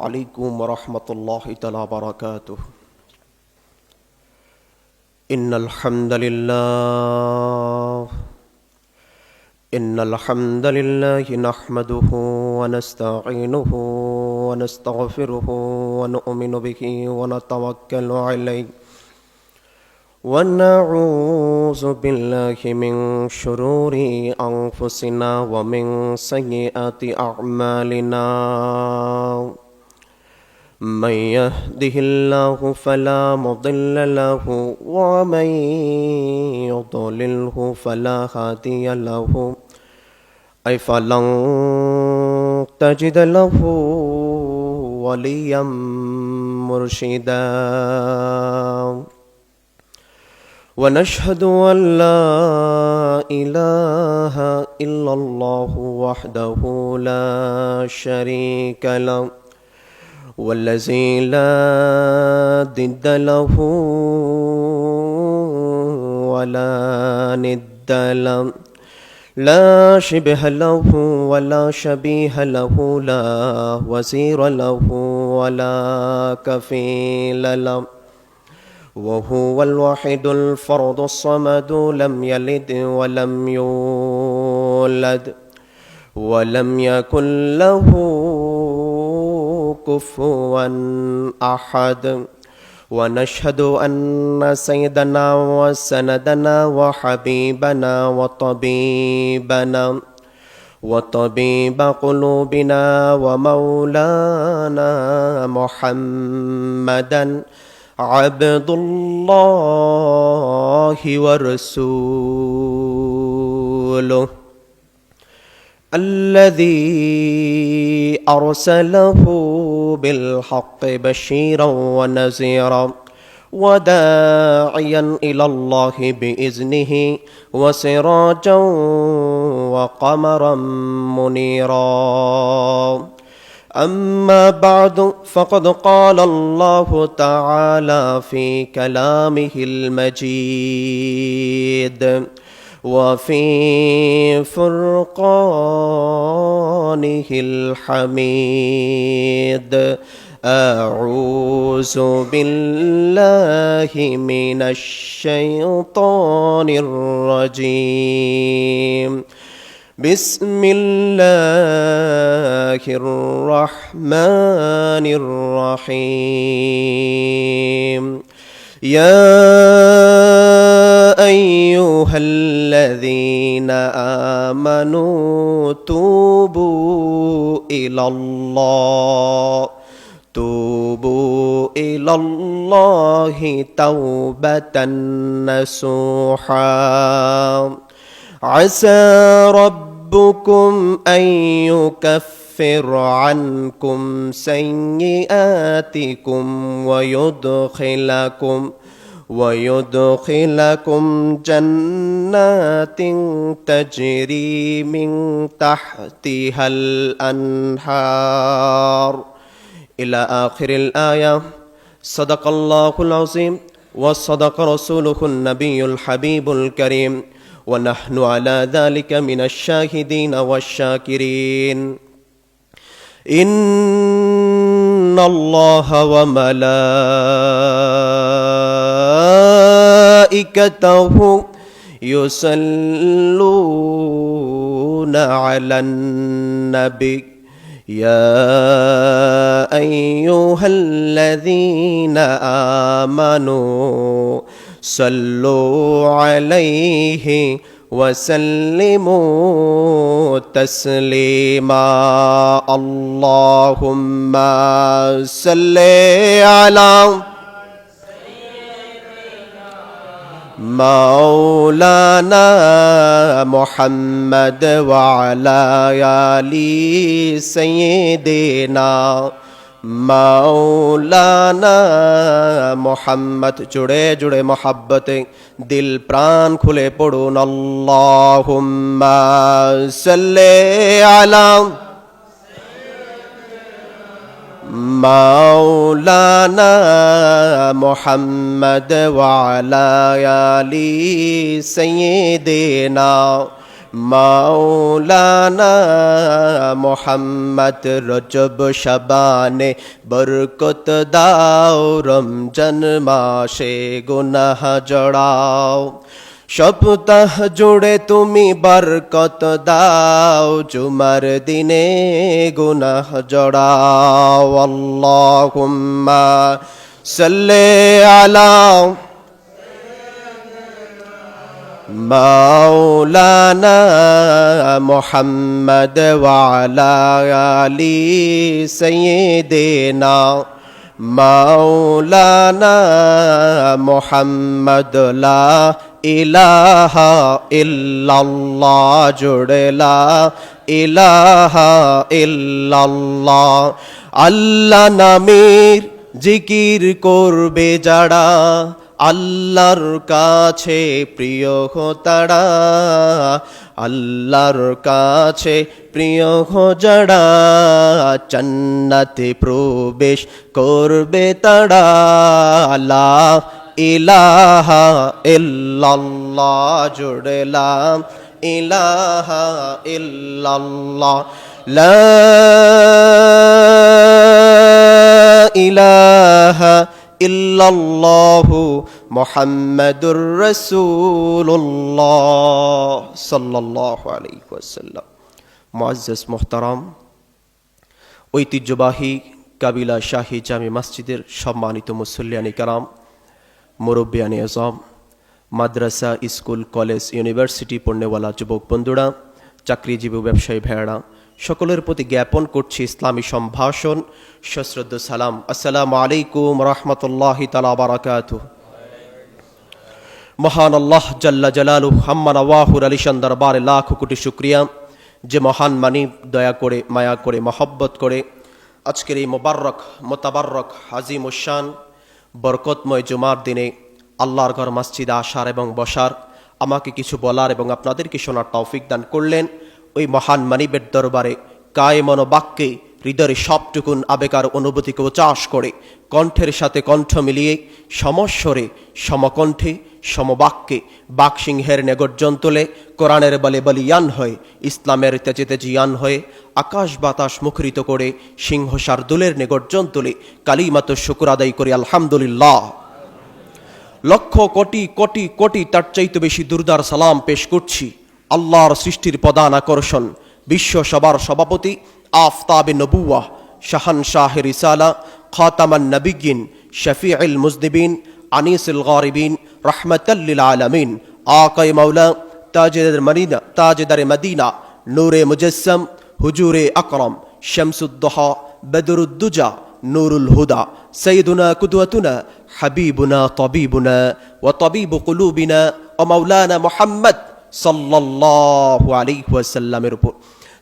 عليكم ورحمة الله تعالى وبركاته. إن الحمد لله نحمده ونستعينه ونستغفره ونؤمن به ونتوكل عليه ونعوذ بالله من شرور أنفسنا ومن سيئات أعمالنا. من يهده الله فلا مضل له ومن يضلله فلا هادي له أي فلن تجد له وليا مرشدا. ونشهد أن لا إله إلا الله وحده لا شريك له والذي لا ضد له ولا ند له لا شبه له ولا شبيه له لا وزير له ولا كفيل له وهو الوحيد الفرد الصمد لم يلد ولم يولد ولم يكن له كفوا أحد. ونشهد أن سيدنا وسندنا وحبيبنا وطبيب قلوبنا ومولانا محمدا عبد الله ورسوله الذي أرسله بالحق بشيرا ونذيرا وداعيا إلى الله بإذنه وسراجا وقمرا منيرا. أما بعد فقد قال الله تعالى في كلامه المجيد وفي فرقانه الحميد. أعوذ بالله من الشيطان الرجيم. بسم الله الرحمن الرحيم. يا أيها الذين آمنوا توبوا إلى الله توبة نصوحا. عسى ربكم أن يكفر عنكم سيئاتكم ويدخلكم جنات تجري من تحتها الأنهار إلى آخر الآية. صدق الله العظيم وصدق رسوله النبي الحبيب الكريم ونحن على ذلك من الشاهدين والشاكرين. إن الله وملائكته يصلون على النبي يا أيها الذين آمنوا صلوا عليه وسلموا تسليما. اللهم صل على مولانا محمد وعلى آل سيدنا मौलाना मोहम्मद। जुड़े जुड़े मोहब्बत दिल प्राण खुले पढ़ुन अल्लाहुम्मा सल्ले अला मौलाना मोहम्मद व अला आलि सय्यिदिना মাওলানা মোহাম্মদ রজব শাবানে বরকত দাও, রমজান মাসে গুনাহ জড়াও। সপ্তাহ জুড়ে তুমি বরকত দাও, জুমার দিনে গুনাহ জড়াও। আল্লাহুম্মা সাল্লি আলা মাওলানা মুহাম্মদ ওয়া আলা আলি সাইয়্যিদিনা মাওলানা মুহাম্মদ লা ইলাহা ইল্লাল্লাহ, জুড়ে লা ইলাহা ইল্লাল্লাহ। আল্লাহ নামের জিকির করবে যারা, আল্লাহর কাছে প্রিয় হো তারা, আল্লাহর কাছে প্রিয় হো যারা, জান্নাতে প্রবেশ করবে তারা। লা ইলাহা ইল্লাল্লাহ, জুড়ে লা ইলাহা ইল্লাল্লাহ। লা ইলাহা ইল্লাল্লাহু মুহাম্মাদুর রাসূলুল্লাহ সাল্লাল্লাহু আলাইহি ওয়াসাল্লাম। মুআজ্জাজ মুহতারাম, ঐতিহ্যবাহী কাবিলা শাহী জামে মসজিদের সম্মানিত মুসল্লিয়ানি কারাম, মুরব্বিয়ানি আযম, মাদ্রাসা, স্কুল, কলেজ, ইউনিভার্সিটি পড়নেওয়ালা যুবক বন্ধুরা, চাকরিজীবী ব্যবসায়ী ভাইয়েরা, সকলের প্রতি জ্ঞাপন করছি ইসলামী সম্ভাষণ সশ্রদ্ধ সালাম। আসসালামু আলাইকুম রহমতুল্লাহি তাআলা বারাকাতুহু। মহান আল্লাহ জাল্লা জালালুহু আম্মা নওয়াহুর আলিশান দরবারে লাখ কোটি শুকরিয়া, যে মহান মানি দয়া করে, মায়া করে, মহব্বত করে আজকের এই মোতাবারক আজিমুশান বরকতময় জুমার দিনে আল্লাহর ঘর মসজিদে আসার এবং বসার, আমাকে কিছু বলার এবং আপনাদেরকে শোনার তৌফিক দান করলেন। ওই মহান মানিবের দরবারে কায়ে মনোবাক্যে হৃদয়ের সবটুকুন আবেগার অনুভূতিকে উচ্চাস করে কণ্ঠের সাথে কণ্ঠ মিলিয়ে সমস্বরে, সমকণ্ঠে, সমবাক্যে বাকসিংহের নেগর্জন তোলে, কোরআনের বলে বলিয়ান হয়ে, ইসলামের তেজে তেজিয়ান হয়ে আকাশ বাতাস মুখরিত করে সিংহ শার্দুলের নেগর্জন তোলে কালিমাত শুকর আদায় করি আলহামদুলিল্লাহ। লক্ষ কোটি কোটি কোটি তার চাইতে বেশি দুরদার সালাম পেশ করছি আল্লাহর সৃষ্টির প্রধান আকর্ষণ, বিশ্ব সবার সভাপতি, আফতাবে নবুওয়াহ, শাহানশাহে রিসালা, খাতামান নবিয়্যিন, শফিউল মুজনিবিন, আনিসুল গারিবিন, রাহমাতাল লিল আলামিন, আকায়ে মাওলা, তাজদারে মদিনা, নূরে মুজাসসাম, হুজুরে আকরাম, শামসুদ্দোহা, বদরুদ্দুজা, নূরুল হুদা, সাইয়্যিদুনা কুদওয়াতুনা, হাবিবুনা, তাবিবুনা ওয়া তাবিবু কুলুবিনা ওয়া মাওলানা মুহাম্মদ সাল্লাল্লাহু আলাইহি ওয়াসাল্লামের উপর,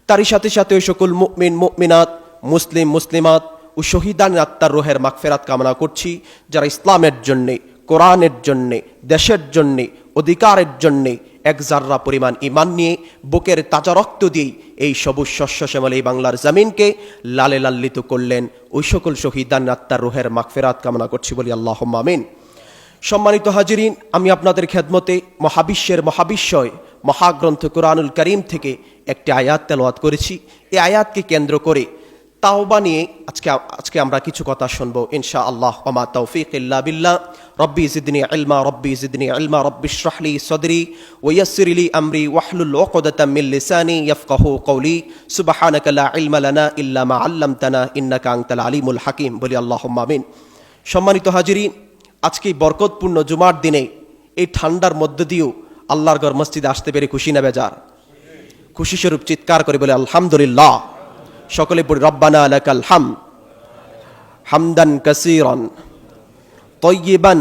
তারই সাথে সাথে ওই সকল মুমিন, মুমিনাত, মুসলিম, মুসলিমাত ও শহীদান আত্মার রুহের মাগফিরাত কামনা করছি, যারা ইসলামের জন্যে, কোরআনের জন্যে, দেশের জন্যে, অধিকারের জন্যে এক জাররা পরিমাণ ঈমান নিয়ে বুকের তাজা রক্ত দিয়ে এই সবুজ শস্য শ্যামল এই বাংলার জমিনকে লালে লাল্লিত করলেন। ওই সকল শহীদান আত্মার রুহের মাগফিরাত কামনা করছি, বলি আল্লাহুম্মা আমিন। সম্মানিত হাজিরিন, আমি আপনাদের খেদমতে মহাবিশ্বের মহাবিশ্বয় মহাগ্রন্থ কুরআনুল কারীম থেকে একটি আয়াত তেলাওয়াত করেছি। এই আয়াতকে কেন্দ্র করে তাওবা নিয়ে আজকে আমরা কিছু কথা শুনবো ইনশাআল্লাহ। ওমা তৌফিক ইল্লা বিল্লাহ। রব্বি জিদনি ইলমা, রব্বি জিদনি ইলমা, রব্বি ইশরাহ লি সদরি ওয়া ইয়াসসির লি আমরি ওয়াহলুল উকদাতাম মিন লিসানি ইয়াফকাহু কওলি সুবহানাকা লা ইলমা লানা ইল্লা মা আল্লামতানা ইন্নাকা আনতাল আলিমুল হাকিম, বলি আল্লাহুম্মা আমিন। সম্মানিত হাজিরিন, আজকে বরকতপূর্ণ জুমার দিনে এই ঠান্ডার মধ্য দিয়েও আল্লাহর ঘর মসজিদে আসতে পেরে খুশি না বেজার? খুশি স্বরূপ চিৎকার করে বলে আলহামদুলিল্লাহ। সকলে পড়ি রব্বানা লাকাল হামদ হামদান কাসীরান তাইয়িবান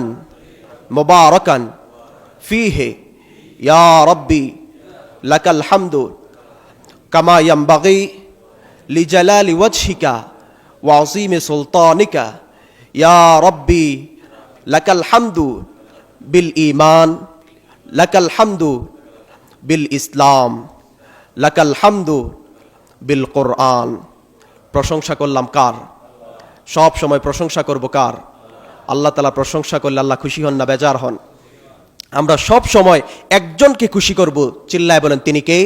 মুবারাকান ফীহি ইয়া রাব্বি লাকাল হামদু কামা ইয়ানবাগি লিজালালি ওয়াজহিকা ওয়া আযীমি সুলতানিকা ইয়া রাব্বি লাকাল হামদু বিল ঈমান, লাকাল হামদু বিল ইসলাম, লাকাল হামদু বিল কোরআন। প্রশংসা করলাম কার? সব সময় প্রশংসা করব কার? আল্লাহ তাআলা প্রশংসা করলে আল্লাহ খুশি হন না বেজার হন? আমরা সব সময় একজনকে খুশি করব, চিল্লায় বলেন তিনি কে?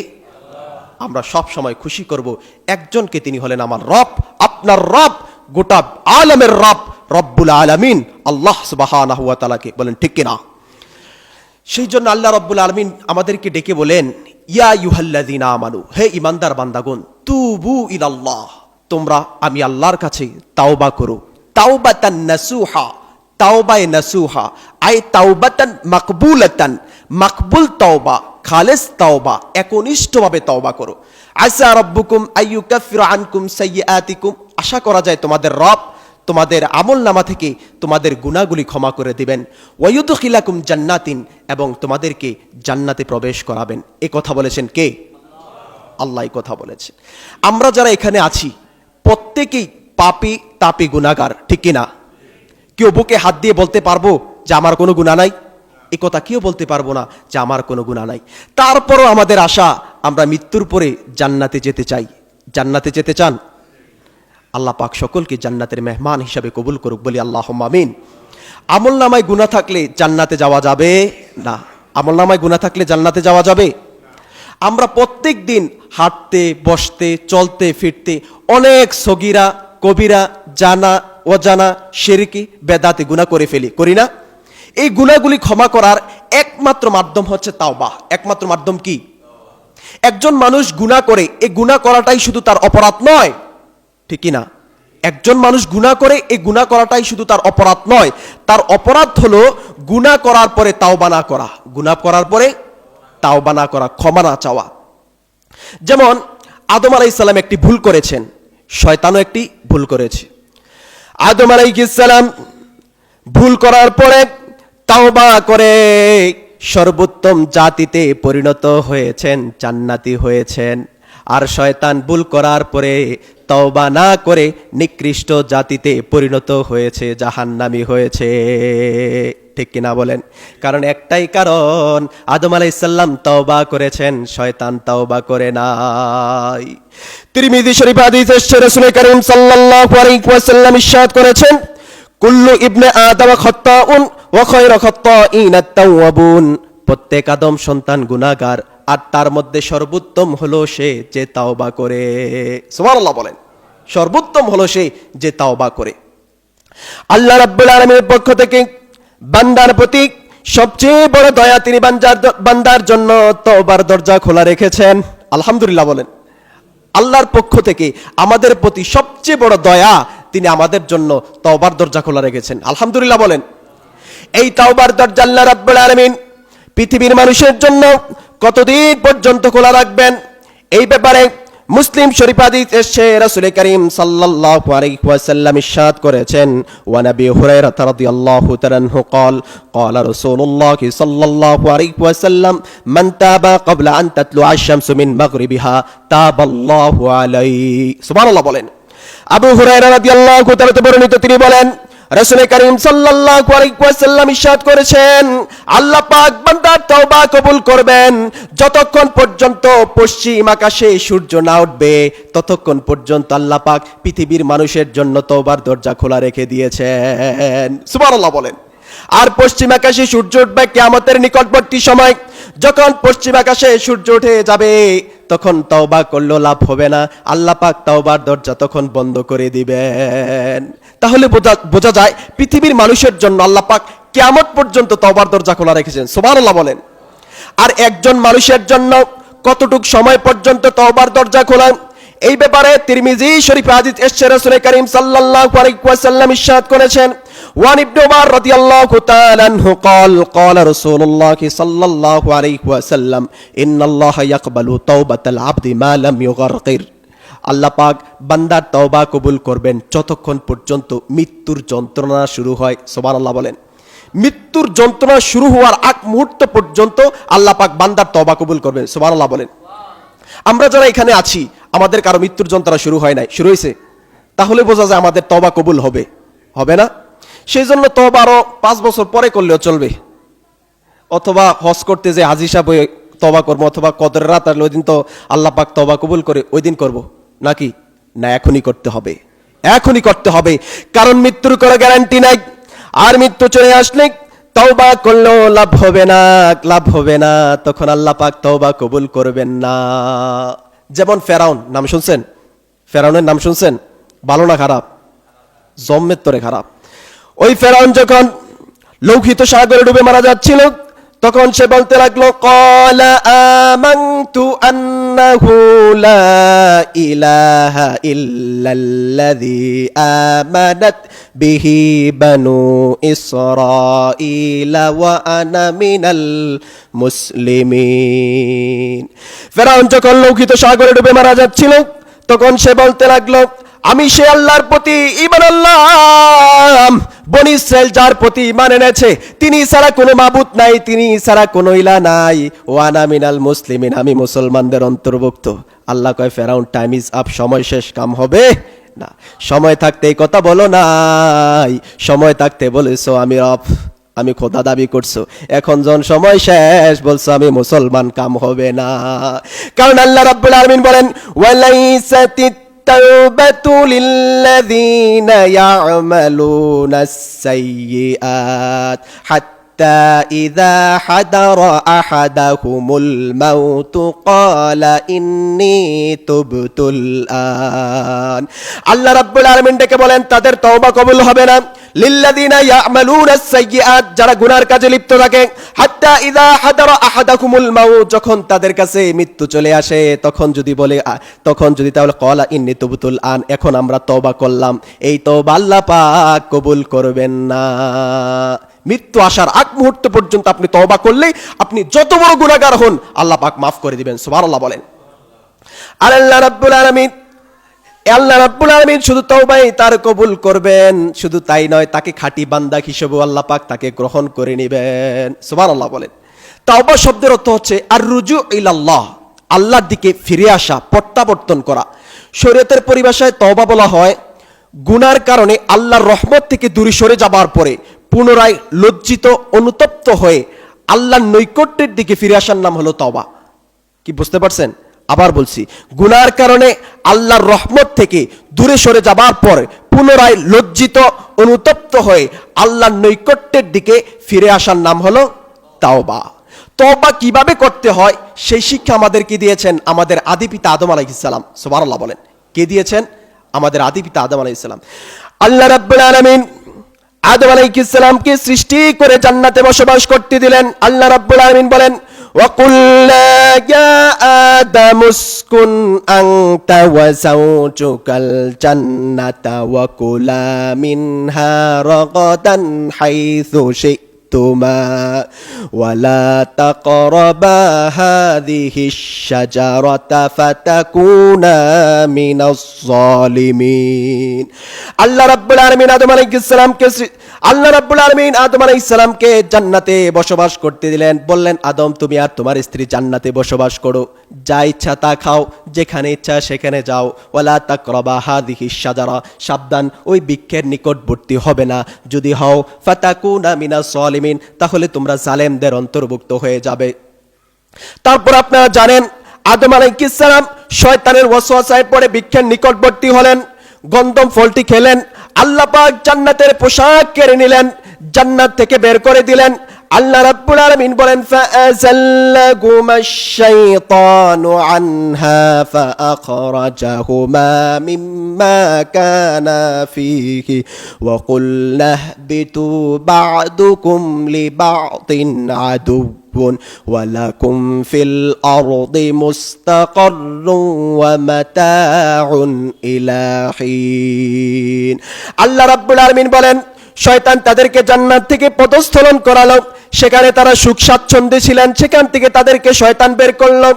আমরা সব সময় খুশি করব একজনকে, তিনি হলেন আমার রব, আপনার রব, গোটা আলমের রব, রব্বুল আলামিন আল্লাহ সুবহানাহু ওয়া তাআলাকে। বলেন ঠিক কিনা? সেই জন্য আল্লাহ রব্বুল আলামিন আমাদেরকে ডেকে বলেন, ইয়া আইয়ুহাল্লাযীনা আমানু, হে ঈমানদার বান্দাগণ, তুবু ইলাল্লাহ, তোমরা আমি আল্লাহর কাছে তাওবা করো। তাওবাতান নাসুহা, তাওবায়ে নাসুহা আই তাওবাতান মাকবুলাতান, মাকবুল তাওবা, খালেস তাওবা, একনিষ্ঠভাবে তাওবা করো। আসা রাব্বুকুম আইয়ুকাফিরা আনকুম সাইয়্যাতিকুম, আশা করা যায় তোমাদের রব তোমাদের আমলনামা থেকে তোমাদের গুনাহগুলি ক্ষমা করে দিবেন। ওয়ায়ুদখিলাকুম জান্নাতিন, এবং তোমাদেরকে জান্নাতে প্রবেশ করাবেন। এই কথা বলেছেন কে? আল্লাহ এই কথা বলেছেন। আমরা যারা এখানে আছি প্রত্যেকেই পাপী তাপী গুনাহগার, ঠিক কিনা? কেউ বুকে হাত দিয়ে বলতে পারবো যে আমার কোনো গুনাহ নাই? এই কথা কেউ বলতে পারবো না যে আমার কোনো গুনাহ নাই। তারপরও আমাদের আশা, আমরা মৃত্যুর পরে জান্নাতে যেতে চাই। জান্নাতে যেতে চান? আল্লাহ পাক সকলকে জান্নাতের মেহমান হিসাবে কবুল করুক, বলি আল্লাহুম্মা আমিন। আমলনামায় গুনাহ থাকলে জান্নাতে যাওয়া যাবে না। আমলনামায় গুনাহ থাকলে জান্নাতে যাওয়া যাবে? আমরা প্রত্যেক দিন হাঁটতে বসতে চলতে ফিরতে অনেক সগীরা কবিরা জানা অজানা শিরকি বেদাতি গুনাহ করে ফেলি, করি না? এই গুনাহগুলি ক্ষমা করার একমাত্র মাধ্যম হচ্ছে তাওবা। একমাত্র মাধ্যম কি? একজন মানুষ গুনাহ করে, এই গুনাহ করাটাই শুধু তার অপরাধ নয়, ঠিক কি না? একজন মানুষ গুনাহ করে, এই গুনাহ করাটাই শুধু তার অপরাধ নয়, তার অপরাধ হলো গুনাহ করার পরে তাওবা না করা। গুনাহ করার পরে তাওবা না করা, ক্ষমা না চাওয়া। যেমন আদম আলাইহিস সালাম একটি ভুল করেছেন, শয়তানও একটি ভুল করেছে। আদম আলাইহিস সালাম ভুল করার পরে তাওবা করে সর্বোত্তম জাতিতে পরিণত হয়েছেন, জান্নাতি হয়েছেন। আর শয়তান ভুল করার পরে তওবা না করে নিকৃষ্ট জাতিতে পরিণত হয়েছে, জাহান্নামী হয়েছে, ঠিক কিনা বলেন? কারণ একটাই কারণ, আদম আলাইহিস সালাম তওবা করেছেন, শয়তান তওবা করে নাই। তিরমিজি শরীফ হাদিস এসেছে, রাসূল করিম সাল্লাল্লাহু আলাইহি ওয়াসাল্লাম ইরশাদ করেছেন, কুল্লু ইবনে আদম খাত্তাউন ওয়া খায়রু খাত্তাইনা আত-তাওয়াবুন, প্রত্যেক আদম সন্তান গুনাহগার, আর তার মধ্যে সর্বোত্তম হলো সে যে তাওবা করে। সুবহানাল্লাহ বলেন। সর্বোত্তম হলো সে যে তাওবা করে। আল্লাহ রাব্বুল আলামিনের পক্ষ থেকে বান্দার প্রতি সবচেয়ে বড় দয়া, তিনি বান্দার জন্য তওবার দরজা খোলা রেখেছেন। আলহামদুলিল্লাহ বলেন। আল্লাহর পক্ষ থেকে আমাদের প্রতি সবচেয়ে বড় দয়া, তিনি আমাদের জন্য তওবার দরজা খোলা রেখেছেন। আলহামদুলিল্লাহ বলেন। এই তওবার দরজা আল্লাহ রাব্বুল আলামিন পৃথিবীর মানুষের জন্য কতদিন পর্যন্ত খোলা রাখবেন, এই ব্যাপারে মুসলিম শরীফ হাদিস এসেছে, রাসূল করিম সাল্লাল্লাহু আলাইহি ওয়াসাল্লাম ইরশাদ করেছেন, ওয়া নবী হুরায়রা রাদিয়াল্লাহু তাআলা আনহু قال قال رسول الله صلى الله عليه وسلم من تاب قبل ان تطلع الشمس من مغربها تاب الله عليه। সুবহানাল্লাহ বলেন। আবু হুরায়রা রাদিয়াল্লাহু তাআলা বর্ণিত, তিনি বলেন, রাসূল করিম সাল্লাল্লাহু আলাইহি ওয়াসাল্লাম ইরশাদ করেছেন, আল্লাহ পাক বান্দার তওবা কবুল করবেন যতক্ষণ পর্যন্ত পশ্চিম আকাশে সূর্য না উঠবে, ততক্ষণ পর্যন্ত আল্লাহ পাক পৃথিবীর মানুষের জন্য তওবার দরজা খোলা রেখে দিয়েছেন। সুবহানাল্লাহ বলেন। আর পশ্চিম আকাশে সূর্য উঠবে কিয়ামতের নিকটবর্তী সময়, যখন পশ্চিম আকাশে সূর্য উঠে যাবে তখন তওবা করলেও লাভ হবে না, আল্লাহ পাক তওবার দরজা তখন বন্ধ করে দিবেন। তাহলে বোঝা যায় পৃথিবীর মানুষের জন্য আল্লাহ পাক কিয়ামত পর্যন্ত তওবার দরজা খোলা রেখেছেন। সুবহানাল্লাহ বলেন। আর একজন মানুষের জন্য কতটুক সময় পর্যন্ত তওবার দরজা খোলা, এই ব্যাপারে তিরমিজি শরীফ হাদিস এসেছে, রাসূল করিম সাল্লাল্লাহু আলাইহি ওয়াসাল্লাম ইরশাদ করেছেন, ওয়ান ইবনে উমর রাদিয়াল্লাহু তাআলা আনহু قال قال رسول الله صلى الله عليه وسلم ان الله يقبل توبة العبد ما لم يغرقر। আল্লাহ পাক বান্দার তওবা কবুল করবেন যতক্ষণ পর্যন্ত মৃত্যুর যন্ত্রণা শুরু হয়। সুবহানাল্লাহ বলেন। মৃত্যুর যন্ত্রণা শুরু হওয়ার আগ মুহূর্ত পর্যন্ত আল্লাহ পাক বান্দার তওবা কবুল করবেন। সুবহানাল্লাহ বলেন। আমরা যারা এখানে আছি, আমাদের কারো মৃত্যুর যন্ত্রণা শুরু হয় নাই, শুরু হয়েছে, তাহলে বোঝা যায় আমাদের তওবা কবুল হবে, হবে না? সেই জন্য তওবা আরো 5 বছর পরে করলেও চলবে, অথবা হজ করতে যে হাজী সাহেব তওবা করবো, অথবা কদরের রাত আসলে ওই দিন তো আল্লাহ পাক তওবা কবুল করে ওই দিন করবো নাকি? না, এখনই করতে হবে, এখনই করতে হবে, কারণ মৃত্যুর কোনো গ্যারান্টি নাই। আর মৃত্যু চলে আসলে তওবা করলেও লাভ হবে না, লাভ হবে না, তখন আল্লাহ পাক তওবা কবুল করবেন না। যেমন ফেরাউন, নাম শুনছেন? ফেরাউনের নাম শুনছেন? ভালো না খারাপ? জম্মের তরে খারাপ। ওই ফেরাউন যখন লৌহিত সাগরে ডুবে মারা যাচ্ছিল, তখন সে বলতে লাগলো, ক্বালা আমানতু আন্নাহু লা ইলাহা ইল্লাল্লাযী আমানাত বিহি বানু ইসরাঈল ওয়া আনা মিনাল মুসলিমিন। ফেরাউন যখন লৌহিত সাগরে ডুবে মারা যাচ্ছিল, তখন সে বলতে লাগলো, আমি সে আল্লাহর প্রতি ঈমান আনলাম, বনী ইসরাইল যার প্রতি ঈমান এনেছে তিনি ছাড়া কোনো মাবুদ নাই, তিনি ছাড়া কোনো ইলাহ নাই, ওয়া আনা মিনাল মুসলিমিন, আমি মুসলমানদের অন্তর্ভুক্ত। আল্লাহ কয়, ফেরাউন টাইম ইজ আপ, সময় শেষ, কাম হবে না। সময় থাকতে এই কথা বলো নাই, সময় থাকতে বলেছো আমি রব, আমি খোদা দাবি করছো, এখন যখন সময় শেষ বলছো আমি মুসলমান, কাম হবে না। কারণ আল্লাহ রাব্বুল আলামিন বলেন, ওয়ালাইসাতিত التوبة للذين يعملون السيئات حتى إذا حضر أحدهم الموت قال إني تبت الآن। আল্লাহ রাব্বুল আলামিন ডেকে বলেন, তাদের তওবা কবুল হবে না। লিল্লাযিনা ইয়ামালুনা আস-সাইয়্যাত, যারা গুনার কাজে লিপ্ত থাকে। হাত্তা ইযা হাদারা আহাদাকুমুল মাউত, যখন তাদের কাছে মৃত্যু চলে আসে, তখন যদি তাহলে ক্বালা ইন্নী তুবতুল আন, এখন আমরা তওবা করলাম, এই তওবা আল্লাহ পাক কবুল করবেন না। মৃত্যু আসার আগ মুহূর্ত পর্যন্ত আপনি তওবা করলেই আপনি যত বড় গুনাহগার হন আল্লাহ পাক মাফ করে দিবেন। সুবহানাল্লাহ বলেন। আর আল্লাহ রাব্বুল আলামিন শুধু তওবাই তার কবুল করবেন, শুধু তাই নয়, তাকে খাঁটি বান্দা হিসেবে আল্লাহ পাক তাকে গ্রহণ করে নেবেন। সুবহানাল্লাহ বলেন। তাওবা শব্দের অর্থ হচ্ছে আর রুজু ইলাল্লাহ, আল্লাহর দিকে ফিরে আসা, প্রত্যাবর্তন করা। শরীয়তের পরিভাষায় তওবা বলা হয় গুনার কারণে আল্লাহর রহমত থেকে দূরে সরে যাবার পরে পুনরায় লজ্জিত, অনুতপ্ত হয়ে আল্লাহর নৈকট্যের দিকে ফিরে আসার নাম হলো তওবা। কি বুঝতে পারছেন? আবার বলছি, গুনার কারণে আল্লাহর রহমত থেকে দূরে সরে যাবার পর পুনরায় লজ্জিত, অনুতপ্ত হয়ে আল্লাহর নৈকট্যের দিকে ফিরে আসার নাম হলো তাওবা। তওবা কিভাবে করতে হয় সেই শিক্ষা আমাদেরকে দিয়েছেন আমাদের আদি পিতা আদম আলাইহিস সালাম। সুবহানাল্লাহ বলেন। কে দিয়েছেন? আমাদের আদি পিতা আদম আলাইহিস সালাম। আল্লাহ রাব্বুল আলামিন আদম আলাইহিস সালামকে সৃষ্টি করে জান্নাতে বসবাস করতে দিলেন। আল্লাহ রাব্বুল আলামিন বলেন, وَقُلْنَا يَا آدَمُ اسْكُنْ أَنْتَ وَزَوْجُكَ الْجَنَّةَ وَكُلَا مِنْهَا رَغَدًا حَيْثُ شِئْتُمَا وَلَا تَقْرَبَا هَذِهِ الشَّجَرَةَ فَتَكُونَا مِنَ الظَّالِمِينَ। আল্লাহ রাব্বুল আলামিন আদম আলাইহিস সালামকে জান্নাতে বসবাস করতে দিলেন। বললেন, আদম তুমি আর তোমার স্ত্রী জান্নাতে বসবাস করো, যা ইচ্ছা তা খাও, যেখানে ইচ্ছা সেখানে যাও। ওয়ালা তাকরাবা হাযিহিশ শাজারা, সাবধান ওই বৃক্ষের নিকটবর্তী হবে না, যদি হও ফাতাকুনা মিনাজ জালিমিন, তাহলে তোমরা জালেমদের অন্তর্ভুক্ত হয়ে যাবে। তারপর আপনারা জানেন আদম আলাইহিস সালাম শয়তানের ওয়াসওয়াসায় পড়ে বৃক্ষের নিকটবর্তী হলেন, গন্ধম ফলটি খেলেন। আল্লাহ পাক জান্নাতের পোশাক কেড়ে নিলেন, জান্নাত থেকে বের করে দিলেন। আল্লাহ রাব্বুল আলামিন বলেন, ফাআযাল্লাহুমাশ শাইতানু আনহা ফাআখরাজাহুমা মিম্মা কানা ফীহি ওয়া কুলনা ইহবিতু বা'দুকুম লিবা'দিন আদুও্বুন ওয়া লাকুম ফিল আরদি মুস্তাকাররুন ওয়া মাতাউন ইলা হিন। আল্লাহ রাব্বুল আলামিন বলেন, শয়তান তাদেরকে জান্নাত থেকে পদস্থলন করালো, সেখানে তারা সুখ স্বাচ্ছন্দ্যে ছিলেন, সেখান থেকে তাদেরকে শয়তান বের করলো।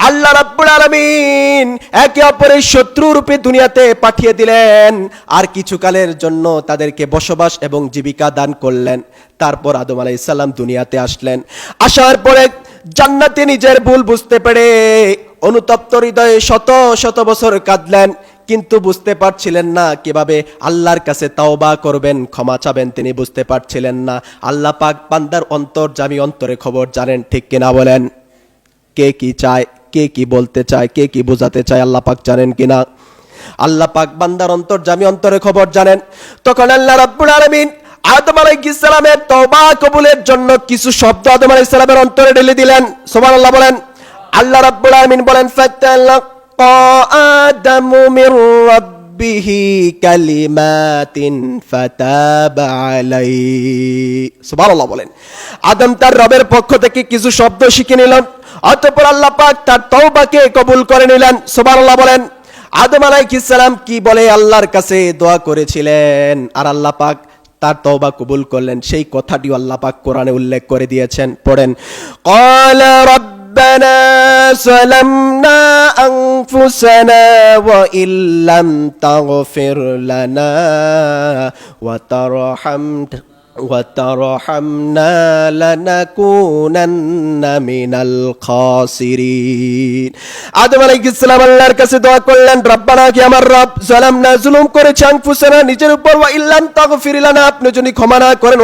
আল্লাহ রাব্বুল আলামিন একে অপরের শত্রু রূপে দুনিয়াতে পাঠিয়ে দিলেন, আর কিছুকালের জন্য তাদেরকে বসবাস এবং জীবিকা দান করলেন। তারপর আদম আলাইহিস সালাম দুনিয়াতে আসলেন। আসার পরে জান্নাতে নিজের ভুল বুঝতে পেরে অনুতপ্ত হৃদয়ে শত শত বছর কাঁদলেন, কিন্তু বুঝতে পারছিলেন না কিভাবে আল্লাহর কাছে তাওবা করবেন, ক্ষমা চাবেন, তিনি বুঝতে পারছিলেন না। আল্লাহ পাক বান্দার অন্তর্যামী, অন্তরে খবর জানেন, ঠিক কিনা বলেন? কে কি চায়, কে কি বলতে চায়, কে কি বোঝাতে চায় আল্লাহ পাক জানেন কিনা? আল্লাহ পাক বান্দার অন্তর্যামী, অন্তরে খবর জানেন। তখন আল্লাহ রাব্বুল আলামিন আদম আলাইহিস সালামের তওবা কবুলের জন্য কিছু শব্দ আদম আলাইহিস সালামের অন্তরে ঢেলে দিলেন। সুবহানাল্লাহ বলেন। আল্লাহ রাব্বুল আলামিন বলেন, ফাতালাক্কা আদামু মির রাব্বিহি কালিমাতিন ফাতাবা আলাইহি। সুবহানাল্লাহ বলেন। আদম তার রবের পক্ষ থেকে কিছু শব্দ শিখে নিলেন, অতঃপর আল্লাহ পাক তার তওবাকে কবুল করে নিলেন। সুবহানাল্লাহ বলেন। আদম আলাইহিস সালাম কি বলে আল্লাহর কাছে দোয়া করেছিলেন, আর আল্লাহ পাক তার তওবা কবুল করলেন, সেই কথাটি আল্লাহ পাক কোরআনে উল্লেখ করে দিয়েছেন। পড়েন, ক্বালা রাব্বানা যালামনা আনফুসানা ওয়া ইল্লাম তাগফির লানা ওয়া وترحمنا لنكونن من الخاسرين। আদম আলাইহিস সালাম আল্লাহর কাছে দোয়া করলেন, রব্বানা, কি আমার রব, যালামনা, জুলুম করেছি, আনফুসানা, নিজের উপর, ওয়া ইল্লাম তাগফির লানা, আপনি যদি ক্ষমা না করেন,